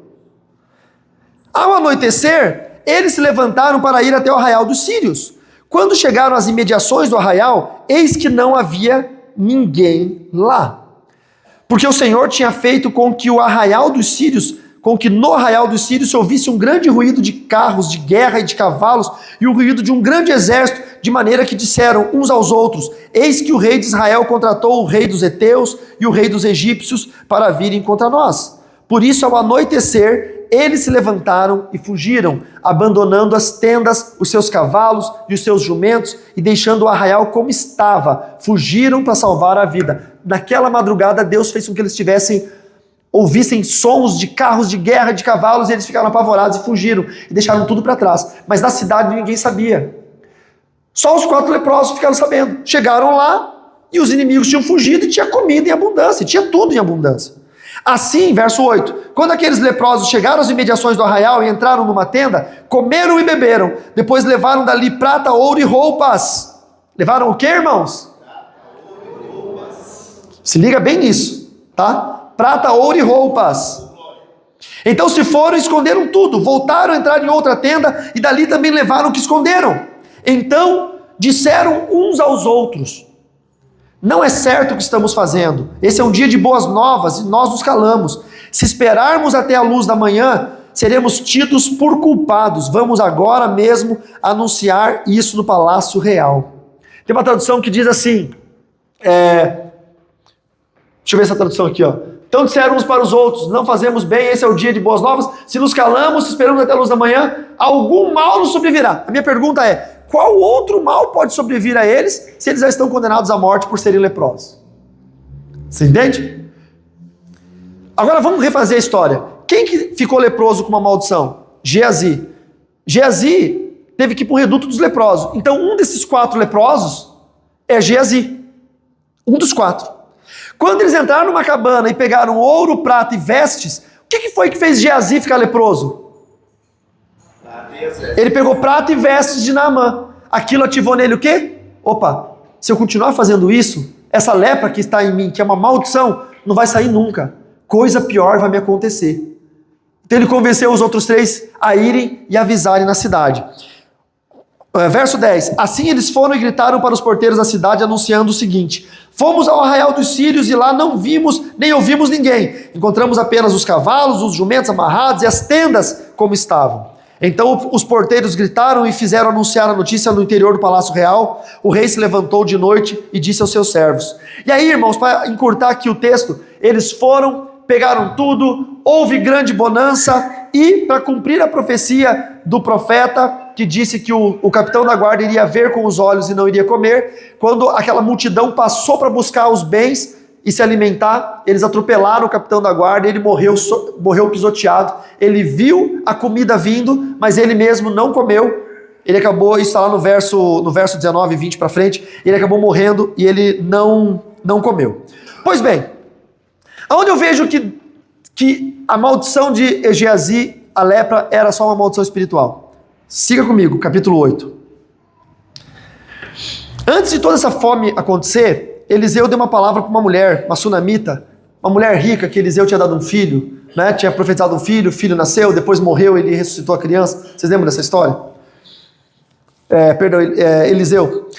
S1: Ao anoitecer, eles se levantaram para ir até o arraial dos sírios. Quando chegaram às imediações do arraial, eis que não havia ninguém lá. Porque o Senhor tinha feito com que no arraial dos sírios se ouvisse um grande ruído de carros de guerra e de cavalos, e o ruído de um grande exército, de maneira que disseram uns aos outros: eis que o rei de Israel contratou o rei dos heteus e o rei dos egípcios para virem contra nós. Por isso, ao anoitecer, eles se levantaram e fugiram, abandonando as tendas, os seus cavalos e os seus jumentos, e deixando o arraial como estava, fugiram para salvar a vida. Naquela madrugada, Deus fez com que eles ouvissem sons de carros de guerra, de cavalos, e eles ficaram apavorados e fugiram, e deixaram tudo para trás. Mas na cidade ninguém sabia. Só os 4 leprosos ficaram sabendo. Chegaram lá, e os inimigos tinham fugido, e tinha comida em abundância, tinha tudo em abundância. Assim, verso 8, quando aqueles leprosos chegaram às imediações do arraial e entraram numa tenda, comeram e beberam, depois levaram dali prata, ouro e roupas. Levaram o quê, irmãos? Se liga bem nisso, tá? Prata, ouro e roupas. Então se foram e esconderam tudo, voltaram a entrar em outra tenda e dali também levaram o que esconderam. Então disseram uns aos outros: não é certo o que estamos fazendo. Esse é um dia de boas novas e nós nos calamos. Se esperarmos até a luz da manhã, seremos tidos por culpados. Vamos agora mesmo anunciar isso no Palácio Real. Tem uma tradução que diz assim, deixa eu ver essa tradução aqui, ó. Então disseram uns para os outros: não fazemos bem, esse é o dia de boas novas. Se nos calamos, se esperamos até a luz da manhã, algum mal nos sobrevirá. A minha pergunta é: qual outro mal pode sobrevir a eles se eles já estão condenados à morte por serem leprosos? Você entende? Agora vamos refazer a história. Quem que ficou leproso com uma maldição? Geazi. Geazi teve que ir para o reduto dos leprosos. Então um desses 4 leprosos é Geazi. Um dos 4. Quando eles entraram numa cabana e pegaram ouro, prata e vestes, o que foi que fez Geazi ficar leproso? Ele pegou prata e vestes de Naamã. Aquilo ativou nele o quê? Opa, se eu continuar fazendo isso, essa lepra que está em mim, que é uma maldição, não vai sair nunca. Coisa pior vai me acontecer. Então ele convenceu os outros 3 a irem e avisarem na cidade. Verso 10. Assim eles foram e gritaram para os porteiros da cidade, anunciando o seguinte: fomos ao arraial dos sírios e lá não vimos nem ouvimos ninguém. Encontramos apenas os cavalos, os jumentos amarrados e as tendas como estavam. Então os porteiros gritaram e fizeram anunciar a notícia no interior do palácio real. O rei se levantou de noite e disse aos seus servos. E aí, irmãos, para encurtar aqui o texto, eles foram, pegaram tudo, houve grande bonança, e para cumprir a profecia do profeta, que disse que o capitão da guarda iria ver com os olhos e não iria comer, quando aquela multidão passou para buscar os bens e se alimentar, eles atropelaram o capitão da guarda, ele morreu pisoteado. Ele viu a comida vindo, mas ele mesmo não comeu. Ele acabou, isso está lá no verso 19 e 20 para frente, ele acabou morrendo e ele não comeu. Pois bem, aonde eu vejo que a maldição de Geazi, a lepra, era só uma maldição espiritual? Siga comigo, capítulo 8. Antes de toda essa fome acontecer, Eliseu deu uma palavra para uma mulher, uma sunamita, uma mulher rica, que Eliseu tinha dado um filho, né? Tinha profetizado um filho, o filho nasceu, depois morreu, ele ressuscitou a criança. Vocês lembram dessa história? Eliseu.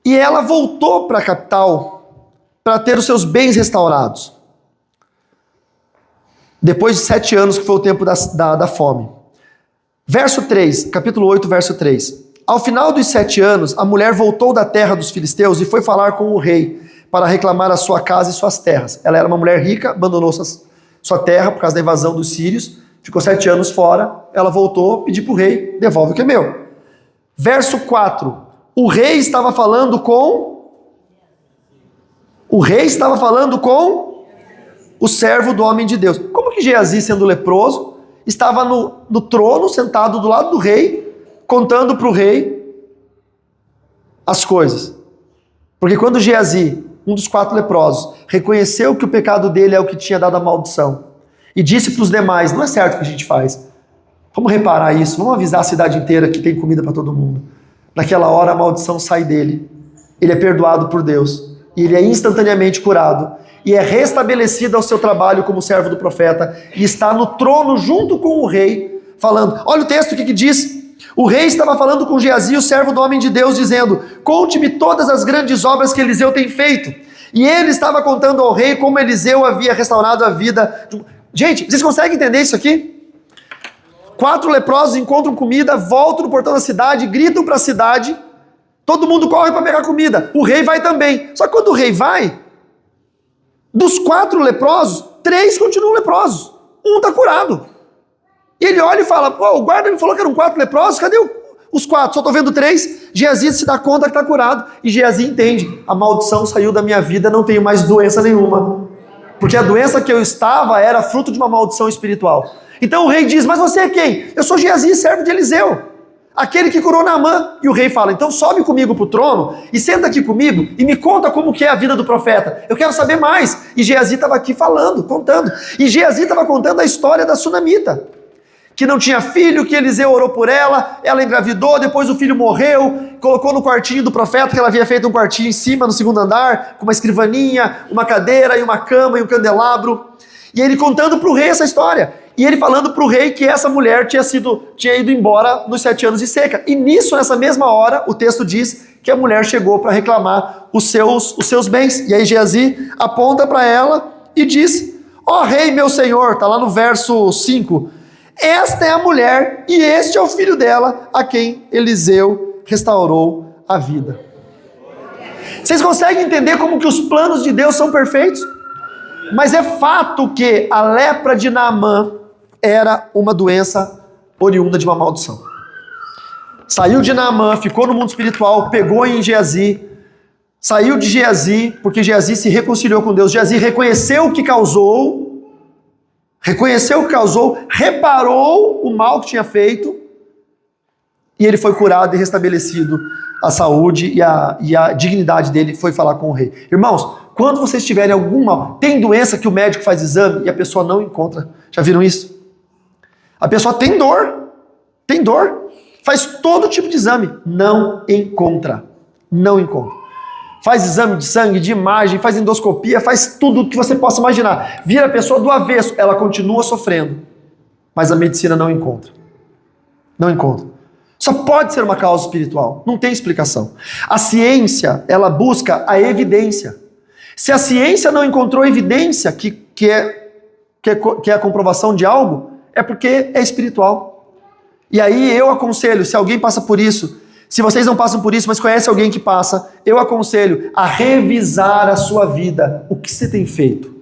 S1: E ela voltou para a capital para ter os seus bens restaurados. Depois de 7 anos, que foi o tempo da fome. Verso 3, capítulo 8, verso 3. Ao final dos 7 anos, a mulher voltou da terra dos filisteus e foi falar com o rei para reclamar a sua casa e suas terras. Ela era uma mulher rica, abandonou sua terra por causa da invasão dos sírios, ficou 7 anos fora, ela voltou, pediu para o rei, devolve o que é meu. Verso 4, o rei estava falando com o servo do homem de Deus. Como que Geazi, sendo leproso, estava no trono, sentado do lado do rei, contando para o rei as coisas? Porque quando Geazi, um dos 4 leprosos, reconheceu que o pecado dele é o que tinha dado a maldição, e disse para os demais: não é certo o que a gente faz, vamos reparar isso, vamos avisar a cidade inteira que tem comida para todo mundo. Naquela hora a maldição sai dele, ele é perdoado por Deus, e ele é instantaneamente curado, e é restabelecido ao seu trabalho como servo do profeta, e está no trono junto com o rei, falando. Olha o texto, o que diz? O rei estava falando com Geazi, o servo do homem de Deus, dizendo: conte-me todas as grandes obras que Eliseu tem feito. E ele estava contando ao rei como Eliseu havia restaurado a vida. Gente, vocês conseguem entender isso aqui? 4 leprosos encontram comida, voltam no portão da cidade, gritam para a cidade, todo mundo corre para pegar comida, o rei vai também. Só que quando o rei vai, dos 4 leprosos, 3 continuam leprosos, um está curado. E ele olha e fala: pô, o guarda me falou que eram 4 leprosos, cadê os 4? Só estou vendo 3. Geazi se dá conta que está curado. E Geazi entende: a maldição saiu da minha vida, não tenho mais doença nenhuma. Porque a doença que eu estava era fruto de uma maldição espiritual. Então o rei diz: mas você é quem? Eu sou Geazi, servo de Eliseu, aquele que curou Naamã. E o rei fala: então sobe comigo para o trono e senta aqui comigo e me conta como que é a vida do profeta. Eu quero saber mais. E Geazi estava aqui falando, contando. E Geazi estava contando a história da sunamita, que não tinha filho, que Eliseu orou por ela engravidou, depois o filho morreu, colocou no quartinho do profeta, que ela havia feito um quartinho em cima, no 2º andar, com uma escrivaninha, uma cadeira e uma cama e um candelabro. E ele contando para o rei essa história. E ele falando para o rei que essa mulher tinha ido embora nos 7 anos de seca. E nisso, nessa mesma hora, o texto diz que a mulher chegou para reclamar os seus bens. E aí Geazi aponta para ela e diz: ó rei, meu senhor, está lá no verso 5, esta é a mulher e este é o filho dela, a quem Eliseu restaurou a vida. Vocês conseguem entender como que os planos de Deus são perfeitos? Mas é fato que a lepra de Naamã era uma doença oriunda de uma maldição. Saiu de Naamã, ficou no mundo espiritual, pegou em Geazi, saiu de Geazi, porque Geazi se reconciliou com Deus. Geazi reconheceu o que causou, reparou o mal que tinha feito, e ele foi curado e restabelecido a saúde e a dignidade dele. Foi falar com o rei. Irmãos, quando vocês tiverem algum mal, tem doença que o médico faz exame e a pessoa não encontra. Já viram isso? A pessoa tem dor, faz todo tipo de exame, não encontra. Faz exame de sangue, de imagem, faz endoscopia, faz tudo o que você possa imaginar. Vira a pessoa do avesso, ela continua sofrendo. mas a medicina não encontra. Não encontra. Só pode ser uma causa espiritual. Não tem explicação. A ciência, ela busca a evidência. Se a ciência não encontrou evidência que é a comprovação de algo, é porque é espiritual. E aí eu aconselho, se alguém passa por isso, se vocês não passam por isso, mas conhecem alguém que passa, eu aconselho a revisar a sua vida. O que você tem feito?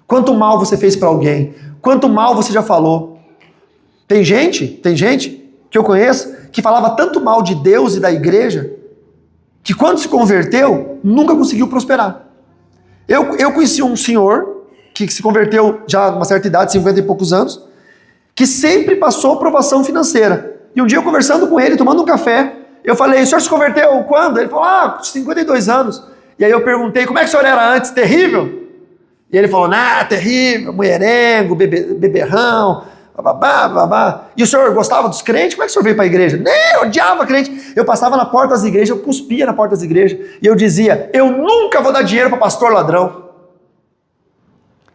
S1: Quanto mal você fez para alguém? Quanto mal você já falou? Tem gente que eu conheço que falava tanto mal de Deus e da igreja que quando se converteu, nunca conseguiu prosperar. Eu conheci um senhor que se converteu já a uma certa idade, 50 e poucos anos, que sempre passou provação financeira. E um dia eu conversando com ele, tomando um café, eu falei, o senhor se converteu quando? Ele falou, 52 anos. E aí eu perguntei, como é que o senhor era antes? Terrível? E ele falou, terrível, mulherengo, beberrão, babá, babá. E o senhor gostava dos crentes? Como é que o senhor veio para a igreja? Nem, eu odiava crente. Eu passava na porta das igrejas, eu cuspia na porta das igrejas, e eu dizia, eu nunca vou dar dinheiro para pastor ladrão.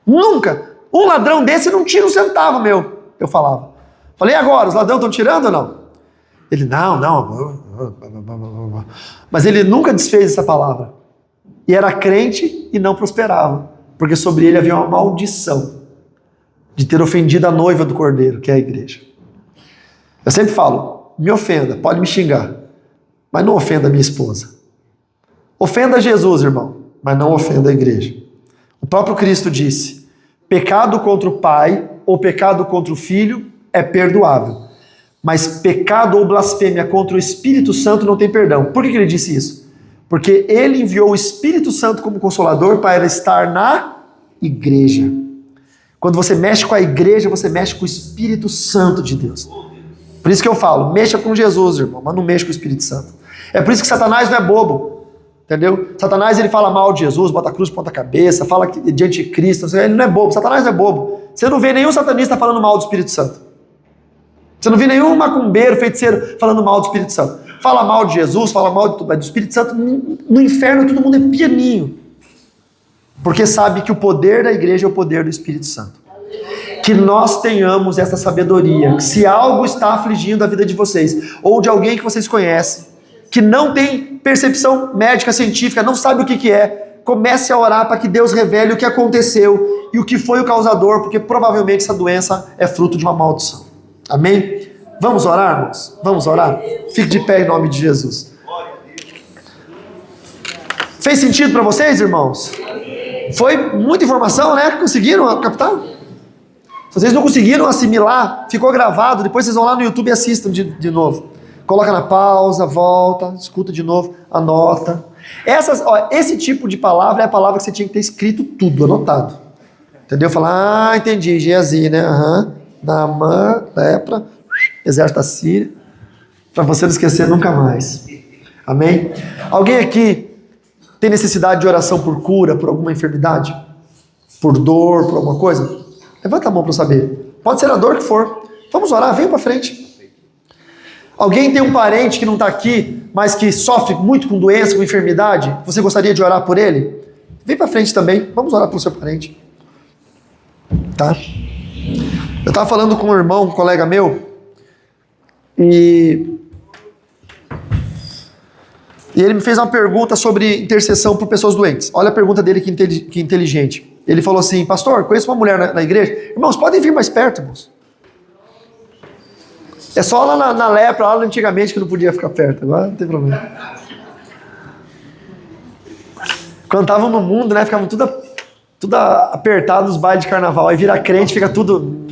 S1: Nunca. Um ladrão desse não tira um centavo meu, eu falava. Falei, agora, os ladrões estão tirando ou não? Ele, não. Mas ele nunca desfez essa palavra. E era crente e não prosperava. Porque sobre ele havia uma maldição de ter ofendido a noiva do Cordeiro, que é a igreja. Eu sempre falo, me ofenda, pode me xingar, mas não ofenda a minha esposa. Ofenda Jesus, irmão, mas não ofenda a igreja. O próprio Cristo disse, pecado contra o pai ou pecado contra o filho é perdoável, mas pecado ou blasfêmia contra o Espírito Santo não tem perdão. Por que ele disse isso? Porque ele enviou o Espírito Santo como consolador para estar na igreja. Quando você mexe com a igreja, você mexe com o Espírito Santo de Deus. Por isso que eu falo, mexa com Jesus, irmão, mas não mexa com o Espírito Santo. É por isso que Satanás não é bobo, entendeu? Satanás, ele fala mal de Jesus, bota a cruz de ponta cabeça, fala de anticristo, ele não é bobo, Satanás não é bobo. Você não vê nenhum satanista falando mal do Espírito Santo. Você não vê nenhum macumbeiro, feiticeiro falando mal do Espírito Santo. Fala mal de Jesus, fala mal de tudo, mas do Espírito Santo, no inferno todo mundo é pianinho. Porque sabe que o poder da igreja é o poder do Espírito Santo. Que nós tenhamos essa sabedoria, que se algo está afligindo a vida de vocês, ou de alguém que vocês conhecem, que não tem percepção médica, científica, não sabe o que é, comece a orar para que Deus revele o que aconteceu e o que foi o causador, porque provavelmente essa doença é fruto de uma maldição. Amém? Vamos orar, irmãos? Vamos orar? Fique de pé em nome de Jesus. Fez sentido para vocês, irmãos? Foi muita informação, né? Conseguiram captar? Se vocês não conseguiram assimilar, ficou gravado, depois vocês vão lá no YouTube e assistam de novo. Coloca na pausa, volta, escuta de novo, anota. Esse tipo de palavra é a palavra que você tinha que ter escrito tudo, anotado. Entendeu? Falar, entendi, Geazi, né? Naamã, lepra, exército da Síria, para você não esquecer nunca mais. Amém? Alguém aqui tem necessidade de oração por cura, por alguma enfermidade? Por dor, por alguma coisa? Levanta a mão para eu saber. Pode ser a dor que for. Vamos orar, vem para frente. Alguém tem um parente que não está aqui, mas que sofre muito com doença, com enfermidade? Você gostaria de orar por ele? Vem para frente também. Vamos orar pelo seu parente. Tá? Eu estava falando com um irmão, um colega meu, e ele me fez uma pergunta sobre intercessão por pessoas doentes. Olha a pergunta dele, que inteligente. Ele falou assim, pastor, conheço uma mulher na igreja. Irmãos, podem vir mais perto, irmãos. É só lá na lepra, lá antigamente, que não podia ficar perto. Agora não tem problema. Quando estavam no mundo, né, ficavam tudo apertado nos bailes de carnaval. Aí vira crente, fica tudo...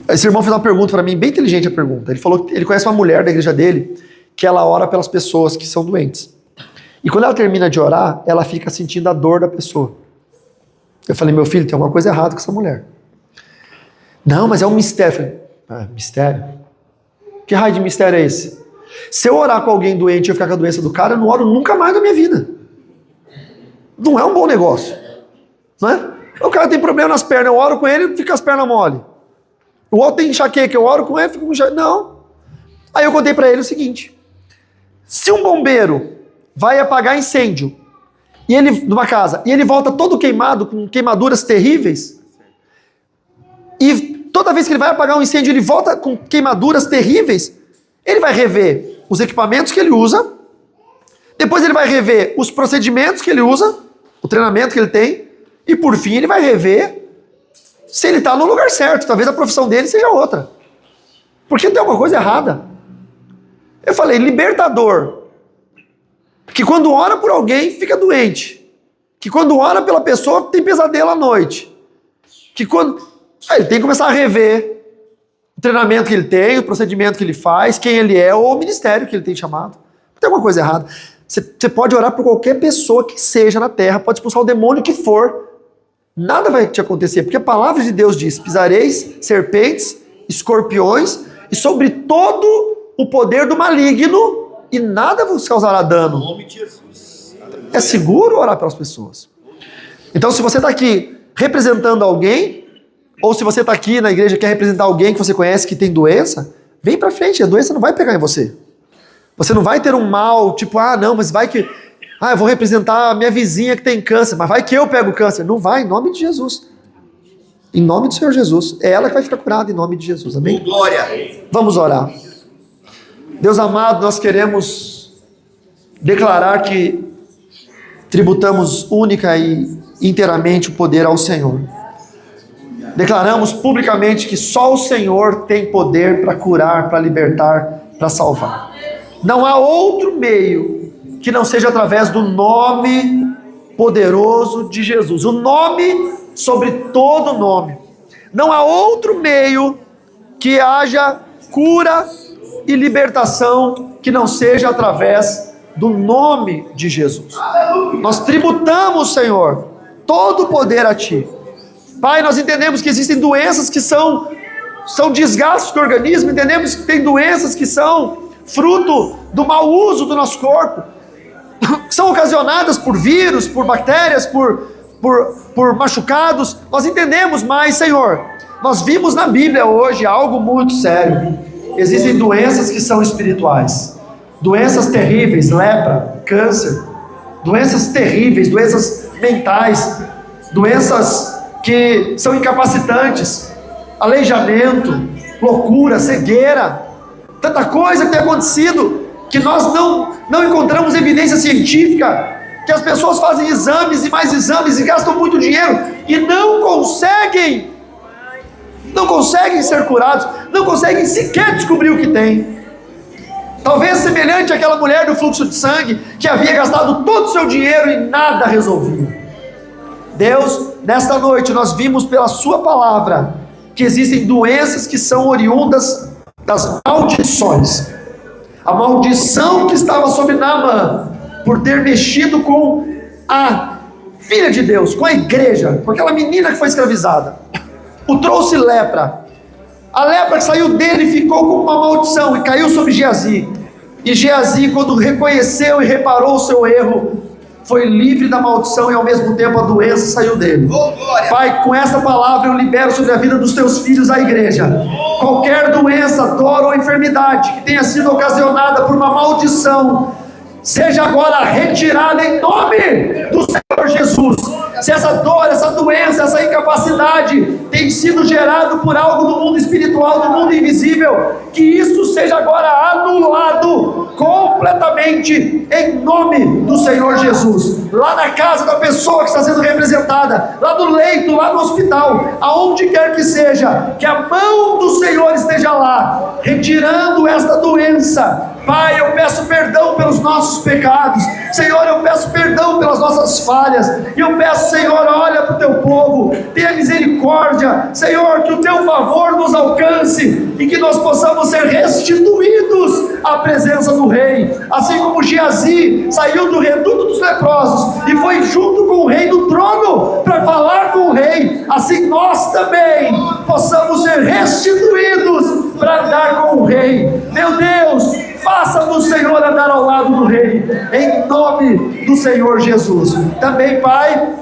S1: Esse irmão fez uma pergunta para mim, bem inteligente a pergunta. Ele falou que ele conhece uma mulher da igreja dele, que ela ora pelas pessoas que são doentes. E quando ela termina de orar, ela fica sentindo a dor da pessoa. Eu falei, meu filho, tem alguma coisa errada com essa mulher. Não, mas é um mistério. Eu falei, mistério? Que raio de mistério é esse? Se eu orar com alguém doente e eu ficar com a doença do cara, eu não oro nunca mais na minha vida. Não é um bom negócio. Não é? O cara tem problema nas pernas, eu oro com ele e fica as pernas mole. O outro tem enxaqueca, eu oro com ele e fica com enxaqueca. Não. Aí eu contei para ele o seguinte. Se um bombeiro vai apagar incêndio numa casa, e ele volta todo queimado, com queimaduras terríveis, e toda vez que ele vai apagar um incêndio, ele volta com queimaduras terríveis, ele vai rever os equipamentos que ele usa, depois ele vai rever os procedimentos que ele usa, o treinamento que ele tem, e por fim ele vai rever se ele está no lugar certo. Talvez a profissão dele seja outra. Porque tem alguma coisa errada. Eu falei, libertador, que quando ora por alguém fica doente, que quando ora pela pessoa tem pesadelo à noite, que quando... ele tem que começar a rever o treinamento que ele tem, o procedimento que ele faz, quem ele é, ou o ministério que ele tem chamado. Tem alguma coisa errada. Você pode orar por qualquer pessoa que seja na terra, pode expulsar o demônio que for, nada vai te acontecer, porque a palavra de Deus diz, pisareis serpentes, escorpiões, e sobre todo o poder do maligno, e nada vos causará dano. Em nome de Jesus. É seguro orar pelas pessoas. Então, se você está aqui representando alguém, ou se você está aqui na igreja e quer representar alguém que você conhece que tem doença, vem para frente, a doença não vai pegar em você. Você não vai ter um mal, tipo, não, mas vai que... eu vou representar a minha vizinha que tem câncer, mas vai que eu pego câncer. Não vai, em nome de Jesus. Em nome do Senhor Jesus. É ela que vai ficar curada em nome de Jesus, amém? Glória! Vamos orar. Deus amado, nós queremos declarar que tributamos única e inteiramente o poder ao Senhor. Declaramos publicamente que só o Senhor tem poder para curar, para libertar, para salvar. Não há outro meio que não seja através do nome poderoso de Jesus. O nome sobre todo nome. Não há outro meio que haja cura e libertação que não seja através do nome de Jesus. Nós tributamos, Senhor, todo o poder a Ti. Pai, nós entendemos que existem doenças que são desgastes do organismo, entendemos que tem doenças que são fruto do mau uso do nosso corpo, que são ocasionadas por vírus, por bactérias, por machucados. Nós entendemos, mas, Senhor, nós vimos na Bíblia hoje algo muito sério. Existem doenças que são espirituais, doenças terríveis, lepra, câncer, doenças terríveis, doenças mentais, doenças que são incapacitantes, aleijamento, loucura, cegueira, tanta coisa que tem acontecido, que nós não encontramos evidência científica, que as pessoas fazem exames e mais exames e gastam muito dinheiro e não conseguem ser curados, não conseguem sequer descobrir o que tem. Talvez semelhante àquela mulher do fluxo de sangue, que havia gastado todo o seu dinheiro e nada resolvia. Deus, nesta noite nós vimos pela sua palavra que existem doenças que são oriundas das maldições. A maldição que estava sobre Naamã, por ter mexido com a filha de Deus, com a igreja, com aquela menina que foi escravizada, o trouxe lepra. A lepra que saiu dele ficou como uma maldição e caiu sobre Geazi. E Geazi, quando reconheceu e reparou o seu erro, foi livre da maldição e ao mesmo tempo a doença saiu dele. Pai, com essa palavra eu libero sobre a vida dos teus filhos a igreja. Qualquer doença, dor ou enfermidade que tenha sido ocasionada por uma maldição, seja agora retirada em nome do Senhor Jesus. Se essa dor, essa doença, essa incapacidade tem sido gerado por algo do mundo espiritual, do mundo invisível, que isso seja agora anulado completamente em nome do Senhor Jesus. Lá na casa da pessoa que está sendo representada, lá no leito, lá no hospital, aonde quer que seja, que a mão do Senhor esteja lá, retirando esta doença. Pai, eu peço perdão pelos nossos pecados. Senhor, eu peço perdão pelas nossas falhas. E eu peço, Senhor, olha para o teu povo, tenha misericórdia. Senhor, que o teu favor nos alcance e que nós possamos ser restituídos à presença do Rei. Assim como Geazi saiu do reduto dos leprosos e foi junto com o Rei no trono para falar com o Rei, assim nós também possamos ser restituídos para andar com o Rei. Meu Deus, faça-nos, Senhor, andar ao lado do Rei, em nome do Senhor Jesus. Também, Pai,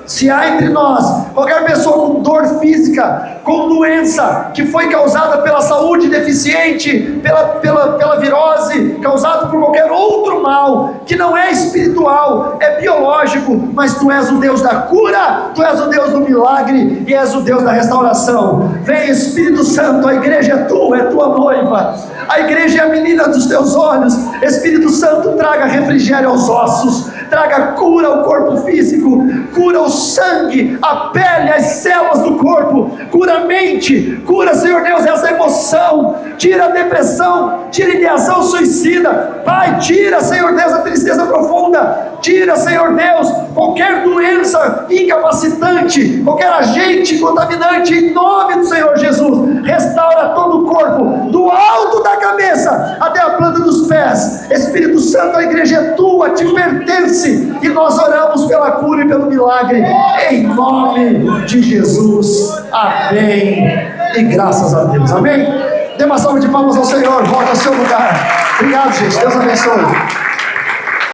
S1: Se há entre nós qualquer pessoa com dor física, com doença que foi causada pela saúde deficiente, pela virose, causado por qualquer outro mal, que não é espiritual, é biológico, mas tu és o Deus da cura, tu és o Deus do milagre e és o Deus da restauração. Vem, Espírito Santo, a igreja é tua noiva, a igreja é a menina dos teus olhos. Espírito Santo, traga refrigério aos ossos, traga cura ao corpo físico, cura o sangue, a pele, as células do corpo, cura a mente, cura, Senhor Deus, essa emoção, tira a depressão, tira a ideação suicida, Pai, tira, Senhor Deus, a tristeza profunda, tira, Senhor Deus, qualquer doença incapacitante, qualquer agente contaminante, em nome do Senhor Jesus. Restaura todo o corpo, do alto da cabeça até a planta dos pés. Espírito Santo, a igreja é tua, te pertence, e nós oramos pela cura e pelo milagre, em nome de Jesus, amém, e graças a Deus, amém. Dê uma salva de palmas ao Senhor, volta ao seu lugar. Obrigado, gente, Deus abençoe.